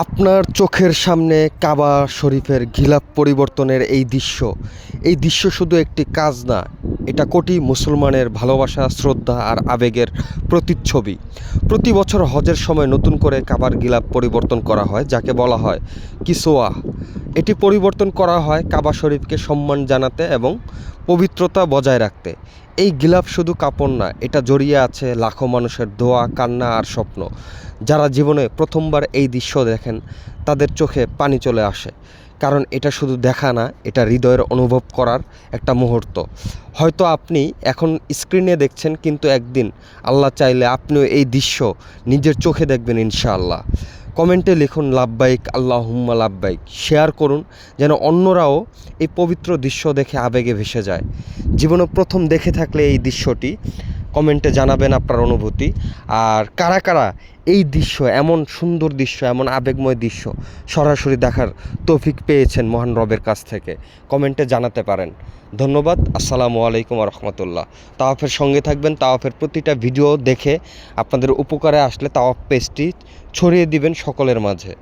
আপনার চোখের সামনে কাবা শরীফের গিলাফ পরিবর্তনের এই দৃশ্য শুধু একটি কাজ না, এটা কোটি মুসলমানের ভালোবাসা, শ্রদ্ধা আর আবেগের প্রতিচ্ছবি। প্রতি বছর হজের সময় নতুন করে কাবার গিলাফ পরিবর্তন করা হয়, যাকে বলা হয় কিসোয়া। এটি পরিবর্তন করা হয় কাবা শরীফকে সম্মান জানাতে এবং পবিত্রতা বজায় রাখতে। এই গিলাফ শুধু কাপড় না, এটা জড়িয়ে আছে লাখো মানুষের দোয়া, কান্না আর স্বপ্ন। যারা জীবনে প্রথমবার এই দৃশ্য দেখেন তাদের চোখে পানি চলে আসে, কারণ এটা শুধু দেখা না, এটা হৃদয়ের অনুভব করার একটা মুহূর্ত। হয়তো আপনি এখন স্ক্রিনে দেখছেন, কিন্তু একদিন আল্লাহ চাইলে আপনিও এই দৃশ্য নিজের চোখে দেখবেন ইনশাআল্লাহ। কমেন্টে লিখুন লাব্বাইক আল্লাহুম্মা লাব্বাইক, শেয়ার করুন যেন অন্যরাও এই পবিত্র দৃশ্য দেখে আবেগে ভেসে যায়। জীবনে প্রথম দেখে থাকলে এই দৃশ্যটি কমেন্টে জানাবেন আপনার অনুভূতি। আর কারা কারা এই দৃশ্য, এমন সুন্দর দৃশ্য, এমন আবেগময় দৃশ্য সরাসরি দেখার তৌফিক পেয়েছেন মহান রবের কাছ থেকে, কমেন্টে জানাতে পারেন। ধন্যবাদ। আসসালামু আলাইকুম রহমতুল্লাহ। তাওয়াফের সঙ্গে থাকবেন, তাওয়াফের প্রতিটা ভিডিও দেখে আপনাদের উপকারে আসলে তাওয়াফ পেজটি ছড়িয়ে দিবেন সকলের মাঝে।